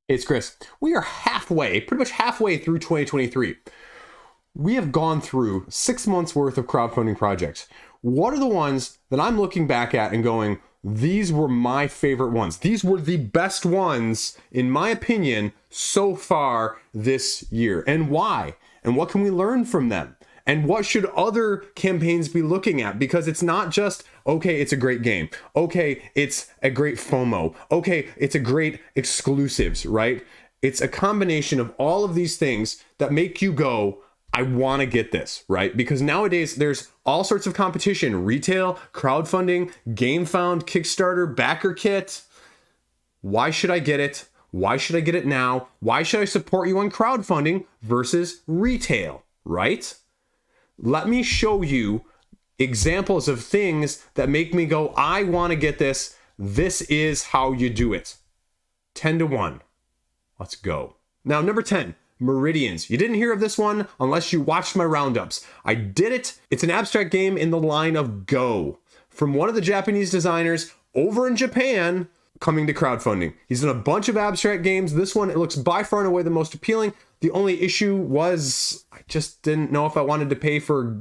It's Chris. We are pretty much halfway through 2023. We have gone through 6 months worth of crowdfunding projects. What are the ones that I'm looking back at and going, these were my favorite ones? These were the best ones, in my opinion, so far this year. And why? And what can we learn from them? And what should other campaigns be looking at? Because it's not just, okay, it's a great game. Okay, it's a great FOMO. Okay, it's a great exclusives, right? It's a combination of all of these things that make you go, I want to get this, right? Because nowadays there's all sorts of competition, retail, crowdfunding, GameFound, Kickstarter, backer kit. Why should I get it? Why should I get it now? Why should I support you on crowdfunding versus retail, right? Let me show you examples of things that make me go, I want to get this. This is how you do it. 10-1. Let's go. Now, number 10, Meridians. You didn't hear of this one unless you watched my roundups. I did it. It's an abstract game in the line of Go from one of the Japanese designers over in Japan, coming to crowdfunding. He's done a bunch of abstract games. This one, it looks by far and away the most appealing. The only issue was I just didn't know if I wanted to pay for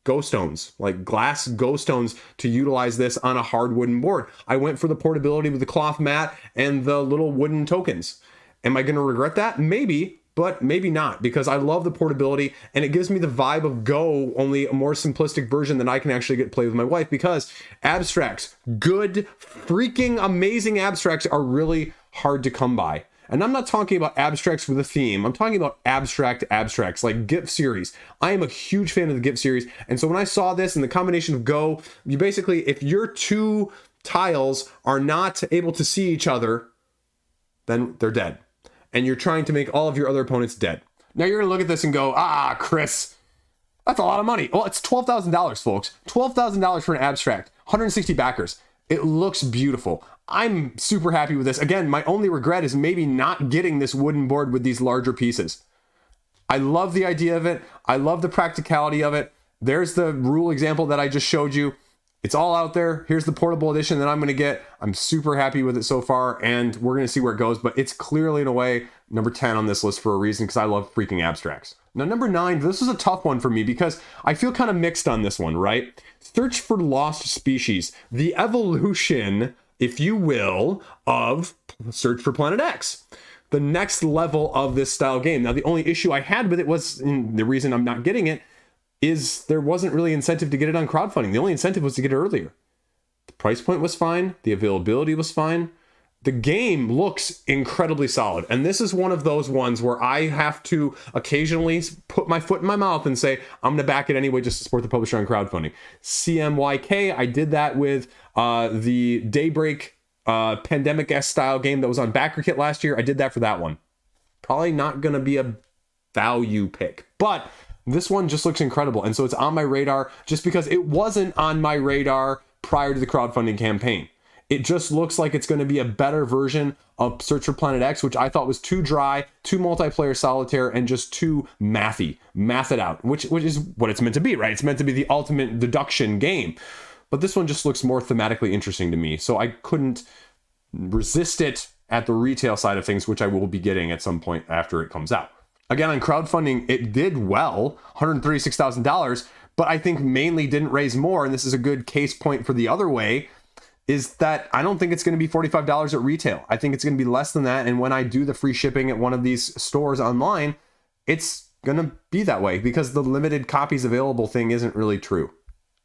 Go Stones, like glass Go Stones, to utilize this on a hard wooden board. I went for the portability with the cloth mat and the little wooden tokens. Am I going to regret that? Maybe, but maybe not, because I love the portability and it gives me the vibe of Go, only a more simplistic version that I can actually get play with my wife, because abstracts, good, freaking amazing abstracts, are really hard to come by. And I'm not talking about abstracts with a theme. I'm talking about abstracts like GIF series. I am a huge fan of the GIF series. And so when I saw this and the combination of Go, you basically, if your two tiles are not able to see each other, then they're dead. And you're trying to make all of your other opponents dead. Now you're going to look at this and go, Chris, that's a lot of money. Well, it's $12,000, folks. $12,000 for an abstract, 160 backers. It looks beautiful. I'm super happy with this. Again, my only regret is maybe not getting this wooden board with these larger pieces. I love the idea of it. I love the practicality of it. There's the rule example that I just showed you. It's all out there. Here's the portable edition that I'm going to get. I'm super happy with it so far, and we're going to see where it goes, but it's clearly, in a way, number 10 on this list for a reason, because I love freaking abstracts. Now, number 9, this was a tough one for me because I feel kind of mixed on this one, right? Search for Lost Species, the evolution, if you will, of Search for Planet X. The next level of this style game. Now, the only issue I had with it was, and the reason I'm not getting it, is there wasn't really incentive to get it on crowdfunding. The only incentive was to get it earlier. The price point was fine. The availability was fine. The game looks incredibly solid. And this is one of those ones where I have to occasionally put my foot in my mouth and say, I'm going to back it anyway just to support the publisher on crowdfunding. CMYK, I did that with the Daybreak Pandemic-esque style game that was on BackerKit last year. I did that for that one. Probably not going to be a value pick, but this one just looks incredible. And so it's on my radar just because it wasn't on my radar prior to the crowdfunding campaign. It just looks like it's going to be a better version of Search for Planet X, which I thought was too dry, too multiplayer solitaire, and just too mathy. Math it out, which is what it's meant to be, right? It's meant to be the ultimate deduction game. But this one just looks more thematically interesting to me. So I couldn't resist it at the retail side of things, which I will be getting at some point after it comes out. Again, on crowdfunding, it did well, $136,000, but I think mainly didn't raise more. And this is a good case point for the other way, is that I don't think it's going to be $45 at retail. I think it's going to be less than that. And when I do the free shipping at one of these stores online, it's going to be that way because the limited copies available thing isn't really true.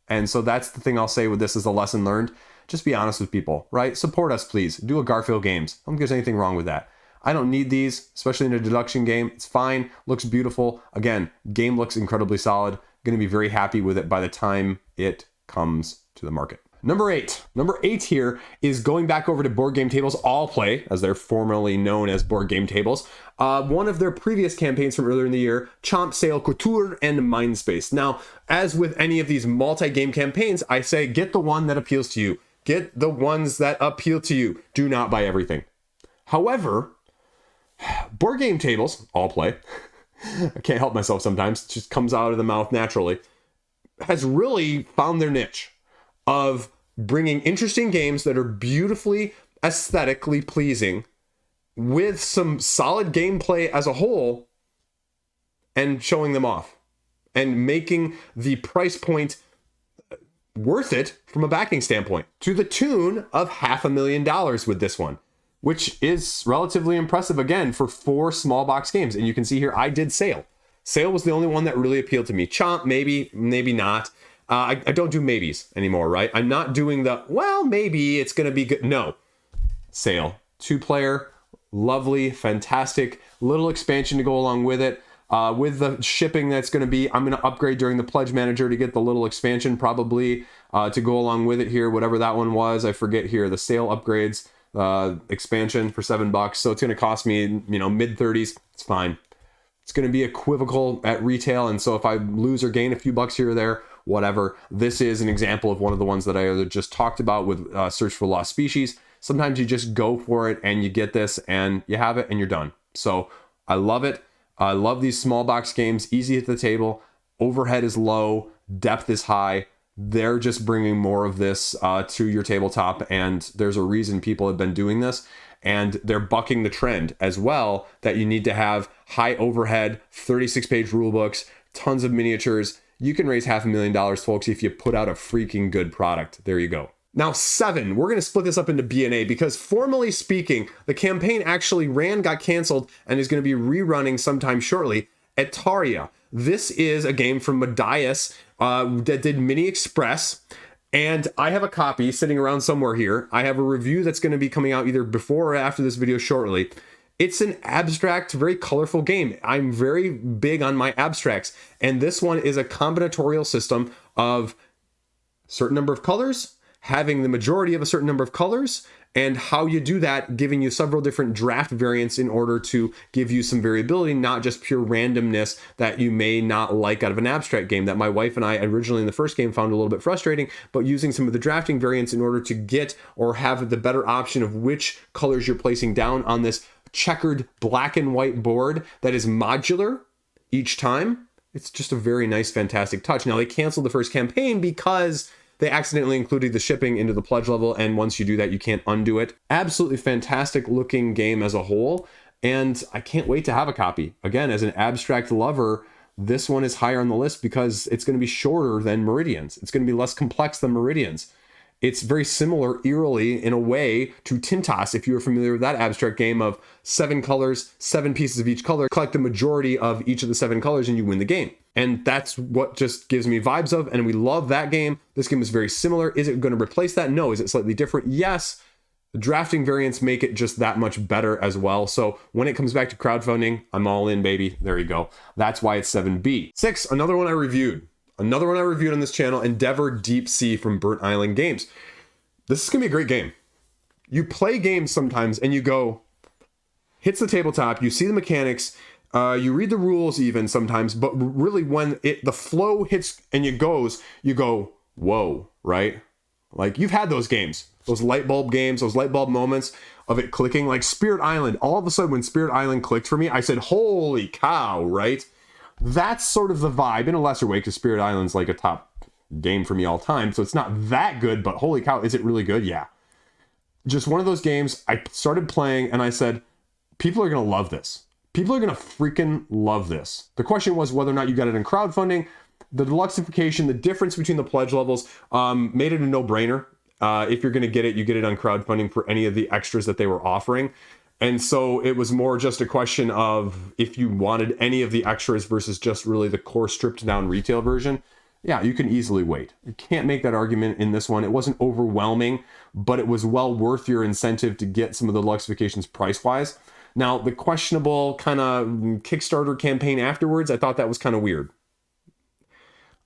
And so that's the thing I'll say with this as a lesson learned. Just be honest with people, right? Support us, please. Do a Garfield Games. I don't think there's anything wrong with that. I don't need these, especially in a deduction game. It's fine. Looks beautiful. Again, game looks incredibly solid. Going to be very happy with it by the time it comes to the market. Number 8. Number 8 here is going back over to Board Game Tables All Play, as they're formerly known as Board Game Tables. One of their previous campaigns from earlier in the year, Chomp, Sale, Couture, and Mindspace. Now, as with any of these multi-game campaigns, I say get the one that appeals to you. Get the ones that appeal to you. Do not buy everything. However, Board Game Tables All Play, I can't help myself sometimes, it just comes out of the mouth naturally, has really found their niche of bringing interesting games that are beautifully aesthetically pleasing with some solid gameplay as a whole and showing them off and making the price point worth it from a backing standpoint, to the tune of $500,000 with this one, which is relatively impressive again for 4 small box games. And you can see here, I did Sail. Sail was the only one that really appealed to me. Chomp, maybe, maybe not. I don't do maybes anymore, right? I'm not doing the, well, maybe it's going to be good. No. Sail. 2-player, lovely, fantastic, little expansion to go along with it. With the shipping that's going to be, I'm going to upgrade during the Pledge Manager to get the little expansion probably to go along with it here, whatever that one was. I forget here, the Sail upgrades expansion for $7. So it's going to cost me, mid 30s. It's fine. It's going to be equivocal at retail. And so if I lose or gain a few bucks here or there, whatever. This is an example of one of the ones that I just talked about with Search for Lost Species. Sometimes you just go for it and you get this and you have it and you're done. So I love it. I love these small box games, easy at the table, overhead is low, depth is high. They're just bringing more of this to your tabletop, and there's a reason people have been doing this, and they're bucking the trend as well that you need to have high overhead, 36-page rule books, tons of miniatures. You can raise $500,000, folks, if you put out a freaking good product. There you go. Now 7, we're going to split this up into B and A because formally speaking, the campaign actually got canceled, and is going to be rerunning sometime shortly. Etaria. This is a game from Modius that did Mini Express, and I have a copy sitting around somewhere here. I have a review that's going to be coming out either before or after this video shortly. It's an abstract, very colorful game. I'm very big on my abstracts, and this one is a combinatorial system of a certain number of colors, having the majority of a certain number of colors, and how you do that, giving you several different draft variants in order to give you some variability, not just pure randomness that you may not like out of an abstract game that my wife and I originally in the first game found a little bit frustrating, but using some of the drafting variants in order to get or have the better option of which colors you're placing down on this checkered black and white board that is modular each time. It's just a very nice, fantastic touch. Now, they canceled the first campaign because they accidentally included the shipping into the pledge level, and once you do that, you can't undo it. Absolutely fantastic looking game as a whole, and I can't wait to have a copy. Again, as an abstract lover, this one is higher on the list because it's going to be shorter than Meridians. It's going to be less complex than Meridians. It's very similar, eerily, in a way, to Tintas, if you're familiar with that abstract game of 7 colors, 7 pieces of each color, collect the majority of each of the 7 colors, and you win the game. And that's what just gives me vibes of, and we love that game. This game is very similar. Is it going to replace that? No. Is it slightly different? Yes. The drafting variants make it just that much better as well. So when it comes back to crowdfunding, I'm all in, baby. There you go. That's why it's 7B. 6, another one I reviewed. Another one I reviewed on this channel, Endeavor Deep Sea from Burnt Island Games. This is going to be a great game. You play games sometimes and you go, hits the tabletop, you see the mechanics, you read the rules even sometimes, but really when the flow hits and you go, whoa, right? Like, you've had those games, those light bulb games, those light bulb moments of it clicking, like Spirit Island. All of a sudden when Spirit Island clicked for me, I said, holy cow, right? That's sort of the vibe in a lesser way, because Spirit Island's like a top game for me all time. So it's not that good, but holy cow, is it really good? Yeah. Just one of those games I started playing and I said, people are going to love this. People are going to freaking love this. The question was whether or not you got it in crowdfunding. The deluxeification, the difference between the pledge levels made it a no-brainer. If you're going to get it, you get it on crowdfunding for any of the extras that they were offering. And so it was more just a question of if you wanted any of the extras versus just really the core stripped down retail version. Yeah, you can easily wait. You can't make that argument in this one. It wasn't overwhelming, but it was well worth your incentive to get some of the deluxeifications price-wise. Now, the questionable kind of Kickstarter campaign afterwards, I thought that was kind of weird.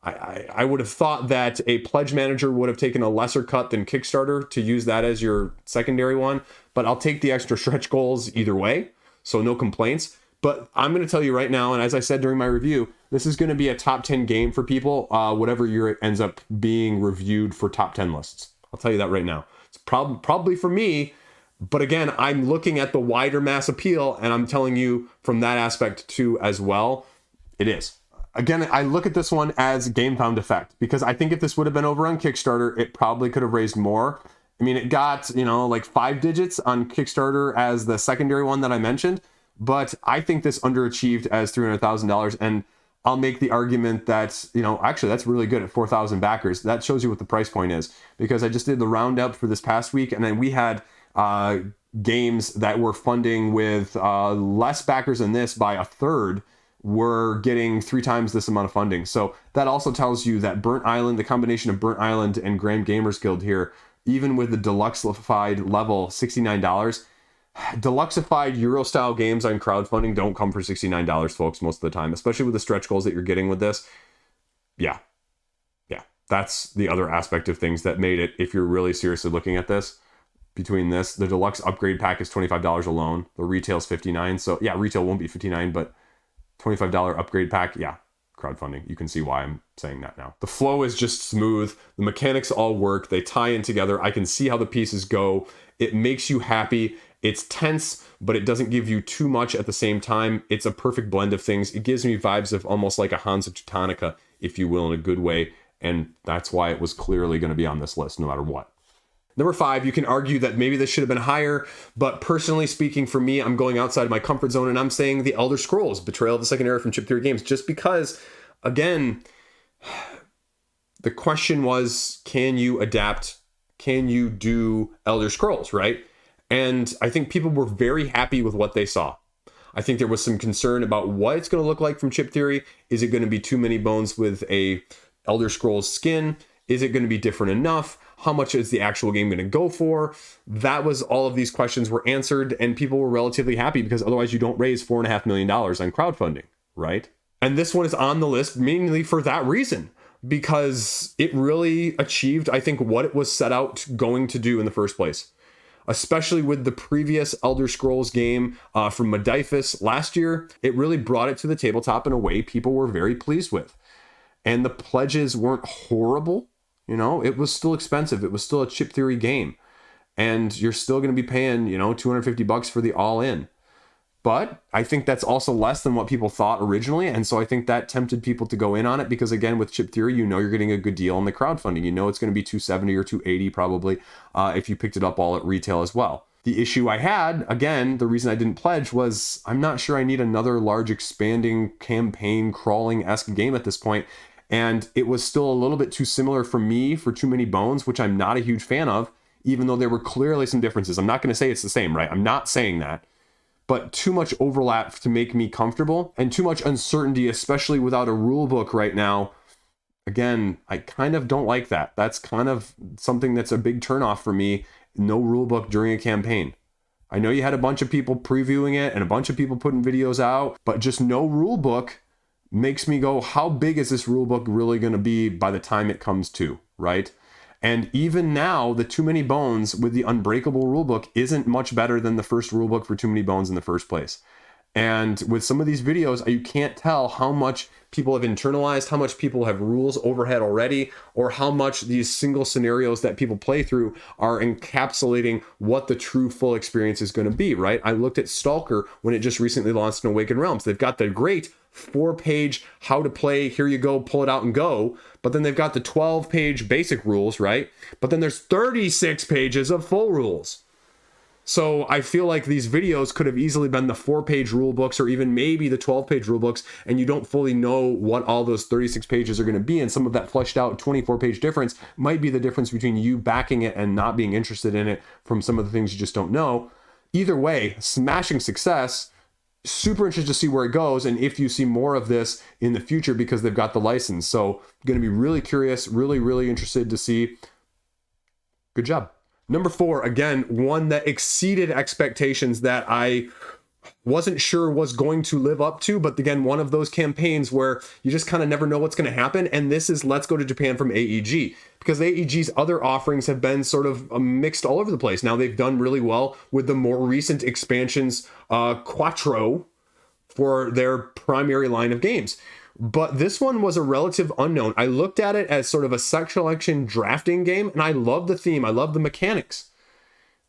I would have thought that a pledge manager would have taken a lesser cut than Kickstarter to use that as your secondary one, but I'll take the extra stretch goals either way, so no complaints. But I'm going to tell you right now, and as I said during my review, this is going to be a top 10 game for people, whatever year it ends up being reviewed for top 10 lists. I'll tell you that right now. It's probably for me, but again, I'm looking at the wider mass appeal, and I'm telling you from that aspect too as well, it is. Again, I look at this one as game found effect, because I think if this would have been over on Kickstarter, it probably could have raised more. I mean, it got, like 5 digits on Kickstarter as the secondary one that I mentioned, but I think this underachieved as $300,000. And I'll make the argument that, actually that's really good at 4,000 backers. That shows you what the price point is, because I just did the roundup for this past week, and then we had games that were funding with less backers than this by a third were getting 3 times this amount of funding. So that also tells you that Burnt Island, the combination of Burnt Island and Grand Gamers Guild here, even with the deluxeified level, $69, deluxeified Euro style games on crowdfunding don't come for $69, folks, most of the time, especially with the stretch goals that you're getting with this. Yeah. That's the other aspect of things that made it, if you're really seriously looking at this, between this, the deluxe upgrade pack is $25 alone. The retail's $59. So yeah, retail won't be $59, but $25 upgrade pack, yeah, crowdfunding. You can see why I'm saying that now. The flow is just smooth. The mechanics all work. They tie in together. I can see how the pieces go. It makes you happy. It's tense, but it doesn't give you too much at the same time. It's a perfect blend of things. It gives me vibes of almost like a Hansa Teutonica, if you will, in a good way. And that's why it was clearly going to be on this list, no matter what. Number 5, you can argue that maybe this should have been higher, but personally speaking, for me, I'm going outside of my comfort zone, and I'm saying The Elder Scrolls, Betrayal of the Second Era from Chip Theory Games, just because, again, the question was, can you adapt? Can you do Elder Scrolls, right? And I think people were very happy with what they saw. I think there was some concern about what it's going to look like from Chip Theory. Is it going to be too many bones with a Elder Scrolls skin? Is it going to be different enough? How much is the actual game going to go for? That was all of these questions were answered, and people were relatively happy, because otherwise you don't raise $4.5 million on crowdfunding, right? And this one is on the list mainly for that reason, because it really achieved, I think, what it was set out going to do in the first place. Especially with the previous Elder Scrolls game from Medifus last year, it really brought it to the tabletop in a way people were very pleased with. And the pledges weren't horrible. It was still expensive. It was still a Chip Theory game. And you're still going to be paying, $250 for the all-in. But I think that's also less than what people thought originally. And so I think that tempted people to go in on it, because again, with Chip Theory, you're getting a good deal on the crowdfunding. It's going to be $270 or $280 probably if you picked it up all at retail as well. The issue I had, again, the reason I didn't pledge was I'm not sure I need another large expanding campaign crawling-esque game at this point. And it was still a little bit too similar for me for Too Many Bones, which I'm not a huge fan of, even though there were clearly some differences. I'm not going to say it's the same, right? I'm not saying that. But too much overlap to make me comfortable, and too much uncertainty, especially without a rule book right now. Again, I kind of don't like that. That's kind of something that's a big turnoff for me. No rule book during a campaign. I know you had a bunch of people previewing it and a bunch of people putting videos out, but just no rule book makes me go, how big is this rule book really going to be by the time it comes to, right? And even now, the Too Many Bones with the Unbreakable rulebook isn't much better than the first rulebook for Too Many Bones in the first place. And with some of these videos, you can't tell how much people have internalized, how much people have rules overhead already, or how much these single scenarios that people play through are encapsulating what the true full experience is going to be, right? I looked at Stalker when it just recently launched in Awakened Realms. They've got the great 4-page how to play, here you go, pull it out and go. But then they've got the 12-page basic rules, right? But then there's 36 pages of full rules. So I feel like these videos could have easily been the 4-page rule books, or even maybe the 12-page rule books, and you don't fully know what all those 36 pages are going to be. And some of that fleshed out 24-page difference might be the difference between you backing it and not being interested in it from some of the things you just don't know. Either way, smashing success. Super interested to see where it goes, and if you see more of this in the future, because they've got the license. So going to be really curious, really interested to see. Good job. Number 4, again, one that exceeded expectations that I wasn't sure was going to live up to, but again, one of those campaigns where you just kind of never know what's going to happen. And this is Let's Go to Japan from AEG, because AEG's other offerings have been sort of mixed all over the place. Now they've done really well with the more recent expansions, Quattro, for their primary line of games. But this one was a relative unknown. I looked at it as sort of a set selection drafting game, and I love the theme. I love the mechanics.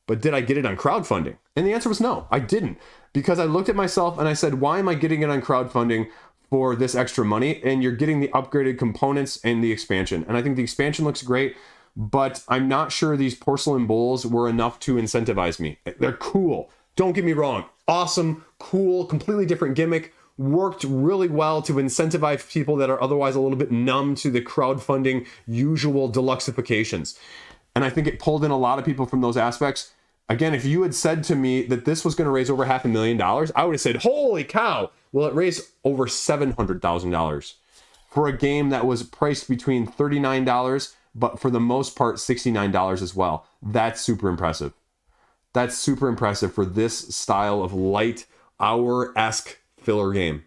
But did I get it on crowdfunding? And the answer was no, I didn't. Because I looked at myself and I said, why am I getting it on crowdfunding for this extra money? And you're getting the upgraded components and the expansion. And I think the expansion looks great. but I'm not sure these porcelain bowls were enough to incentivize me. They're cool. Don't get me wrong. Awesome, cool, completely different gimmick. Worked really well to incentivize people that are otherwise a little bit numb to the crowdfunding usual deluxeifications. And I think it pulled in a lot of people from those aspects. Again, if you had said to me that this was going to raise over $500,000, I would have said, holy cow. Well, it raised over $700,000 for a game that was priced between $39, but for the most part, $69 as well. That's super impressive. That's super impressive for this style of light, hour-esque filler game.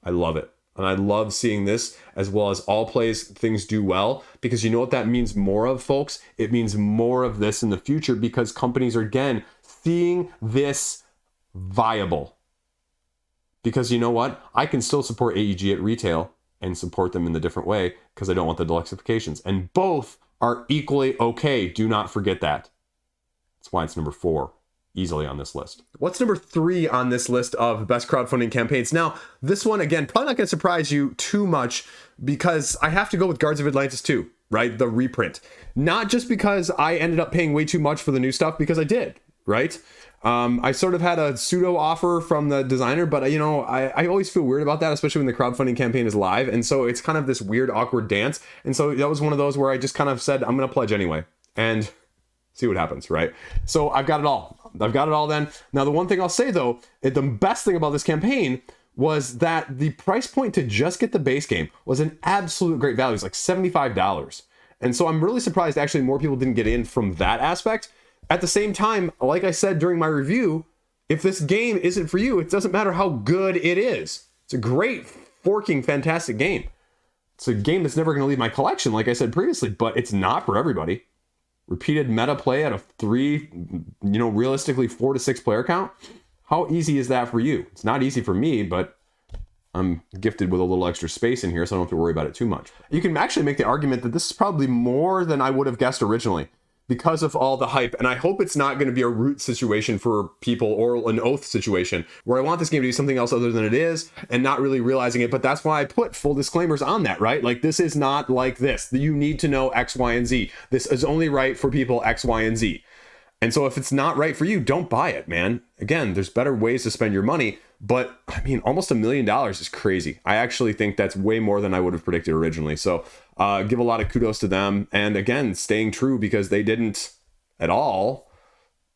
I love it. And I love seeing this as well as all plays things do well, because you know what that means more of, folks? It means more of this in the future because companies are, again, seeing this viable. Because you know what? I can still support AEG at retail and support them in the different way because I don't want the deluxeifications. And both are equally okay. Do not forget that. That's why it's number 4. Easily on this list. What's number 3 on this list of best crowdfunding campaigns? Now, this one, again, probably not going to surprise you too much because I have to go with Guards of Atlantis 2, right? The reprint. Not just because I ended up paying way too much for the new stuff, because I did, right? I sort of had a pseudo offer from the designer, but you know, I always feel weird about that, especially when the crowdfunding campaign is live. And so it's kind of this weird, awkward dance. And so that was one of those where I just kind of said, I'm going to pledge anyway. And see what happens, right? So I've got it all. I've got it all then. Now, the one thing I'll say, though, the best thing about this campaign was that the price point to just get the base game was an absolute great value. It's like $75. And so I'm really surprised actually more people didn't get in from that aspect. At the same time, like I said during my review, if this game isn't for you, it doesn't matter how good it is. It's a great, forking, fantastic game. It's a game that's never going to leave my collection, like I said previously, but it's not for everybody. Repeated meta play at a 3, realistically 4 to 6 player count. How easy is that for you? It's not easy for me, but I'm gifted with a little extra space in here, so I don't have to worry about it too much. You can actually make the argument that this is probably more than I would have guessed originally because of all the hype. And I hope it's not going to be a root situation for people or an oath situation where I want this game to be something else other than it is and not really realizing it. But that's why I put full disclaimers on that, right? Like, this is not like this. You need to know X, Y, and Z. This is only right for people X, Y, and Z. And so if it's not right for you, don't buy it, man. Again, there's better ways to spend your money. But I mean, almost $1 million is crazy. I actually think that's way more than I would have predicted originally. So give a lot of kudos to them. And again, staying true because they didn't at all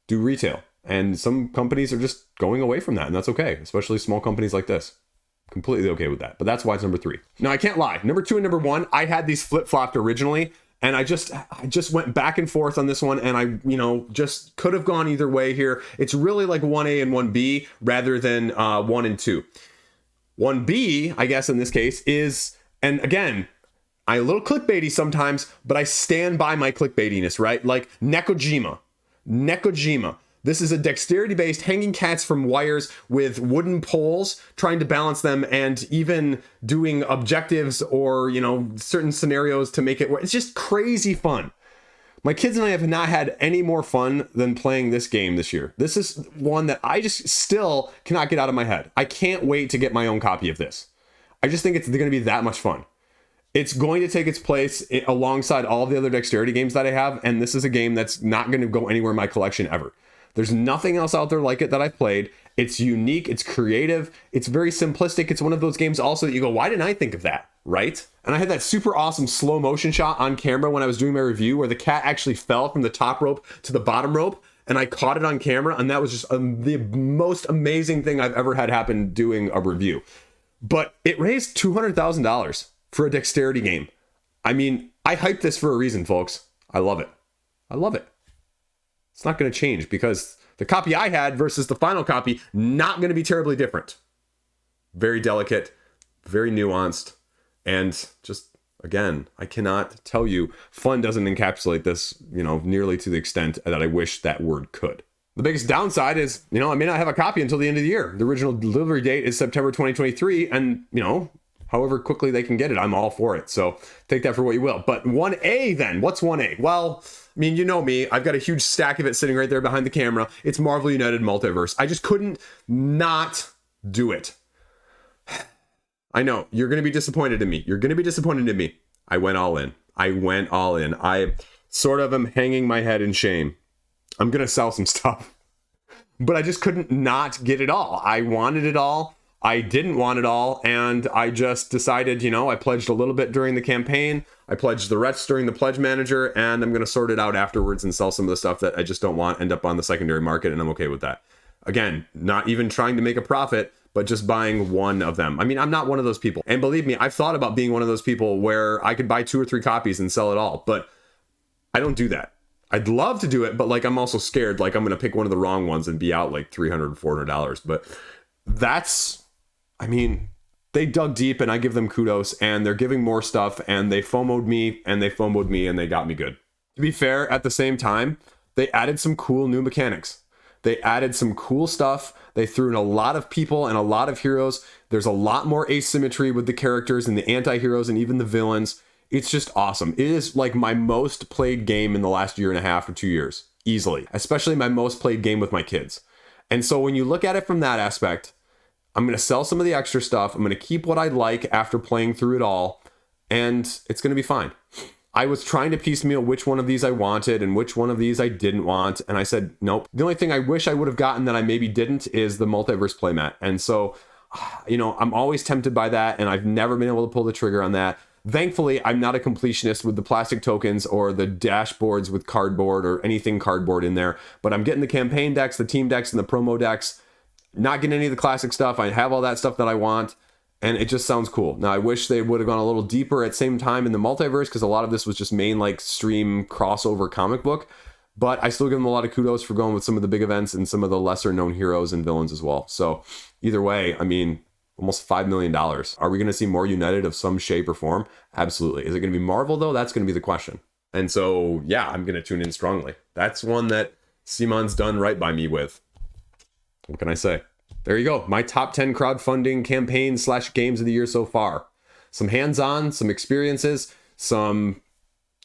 do retail. And some companies are just going away from that. And that's okay, especially small companies like this. Completely okay with that. But that's why it's number 3. Now, I can't lie. Number 2 and number 1, I had these flip-flopped originally. And I just went back and forth on this one, and I, just could have gone either way here. It's really like 1A and 1B rather than 1 and 2. 1B, I guess in this case, is, and again, I'm a little clickbaity sometimes, but I stand by my clickbaitiness, right? Like Nekojima. This is a dexterity-based hanging cats from wires with wooden poles, trying to balance them and even doing objectives or, certain scenarios to make it work. It's just crazy fun. My kids and I have not had any more fun than playing this game this year. This is one that I just still cannot get out of my head. I can't wait to get my own copy of this. I just think it's going to be that much fun. It's going to take its place alongside all the other dexterity games that I have, and this is a game that's not going to go anywhere in my collection ever. There's nothing else out there like it that I've played. It's unique, it's creative, it's very simplistic. It's one of those games also that you go, why didn't I think of that, right? And I had that super awesome slow motion shot on camera when I was doing my review where the cat actually fell from the top rope to the bottom rope, and I caught it on camera, and that was just the most amazing thing I've ever had happen doing a review. But it raised $200,000 for a dexterity game. I mean, I hyped this for a reason, folks. I love it. I love it. It's not going to change because the copy I had versus the final copy, not going to be terribly different. Very delicate, very nuanced, and just, again, I cannot tell you, fun doesn't encapsulate this, nearly to the extent that I wish that word could. The biggest downside is, I may not have a copy until the end of the year. The original delivery date is September 2023, and, however quickly they can get it, I'm all for it. So take that for what you will. But 1A then, what's 1A? Well, I mean, you know me, I've got a huge stack of it sitting right there behind the camera. It's Marvel United Multiverse. I just couldn't not do it. I know, you're going to be disappointed in me. I went all in. sort of am hanging my head in shame. I'm going to sell some stuff. But I just couldn't not get it all. I wanted it all. I didn't want it all. And I just decided, you know, I pledged a little bit during the campaign. I pledged the rest during the pledge manager. And I'm going to sort it out afterwards and sell some of the stuff that I just don't want end up on the secondary market. And I'm okay with that. Again, not even trying to make a profit, but just buying one of them. I mean, I'm not one of those people. And believe me, I've thought about being one of those people where I could buy 2 or 3 copies and sell it all. But I don't do that. I'd love to do it, but like I'm also scared like I'm going to pick one of the wrong ones and be out like $300, $400. But that's, I mean, they dug deep and I give them kudos and they're giving more stuff and they FOMO'd me and they FOMO'd me and they got me good. To be fair, at the same time, they added some cool new mechanics. They added some cool stuff. They threw in a lot of people and a lot of heroes. There's a lot more asymmetry with the characters and the anti-heroes and even the villains. It's just awesome. It is like my most played game in the last year and a half or 2 years, easily, especially my most played game with my kids. And so when you look at it from that aspect, I'm going to sell some of the extra stuff. I'm going to keep what I like after playing through it all, and it's going to be fine. I was trying to piecemeal which one of these I wanted and which one of these I didn't want. And I said, nope. The only thing I wish I would have gotten that I maybe didn't is the multiverse playmat. And so, you know, I'm always tempted by that. And I've never been able to pull the trigger on that. Thankfully, I'm not a completionist with the plastic tokens or the dashboards with cardboard or anything cardboard in there. But I'm getting the campaign decks, the team decks, and the promo decks. Not getting any of the classic stuff. I have all that stuff that I want. And it just sounds cool. Now, I wish they would have gone a little deeper at same time in the multiverse because a lot of this was just main like stream crossover comic book. But I still give them a lot of kudos for going with some of the big events and some of the lesser known heroes and villains as well. So either way, I mean, almost $5 million. Are we going to see more United of some shape or form? Absolutely. Is it going to be Marvel though? That's going to be the question. And so, yeah, I'm going to tune in strongly. That's one that Simon's done right by me with. What can I say? There you go. My top 10 crowdfunding campaigns / games of the year so far. Some hands-on, some experiences,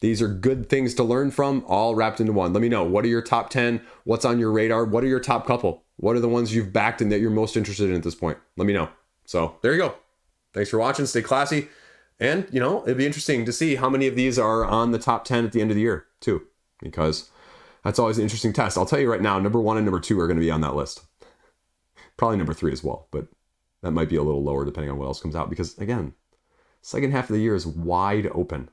these are good things to learn from, all wrapped into one. Let me know. What are your top 10? What's on your radar? What are your top couple? What are the ones you've backed and that you're most interested in at this point? Let me know. So there you go. Thanks for watching. Stay classy. And, you know, it'd be interesting to see how many of these are on the top 10 at the end of the year, too, because that's always an interesting test. I'll tell you right now, number 1 and number 2 are going to be on that list. Probably number 3 as well, but that might be a little lower depending on what else comes out. Because again, second half of the year is wide open.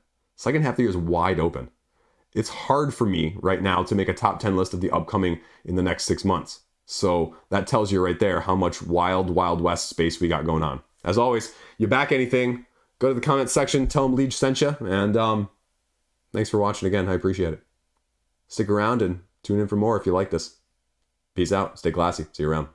It's hard for me right now to make a top 10 list of the upcoming in the next 6 months. So that tells you right there how much wild west space we got going on. As always, you back anything, go to the comment section, tell them Liege sent you, and thanks for watching again. I appreciate it. Stick around and tune in for more if you like this. Peace out. Stay classy. See you around.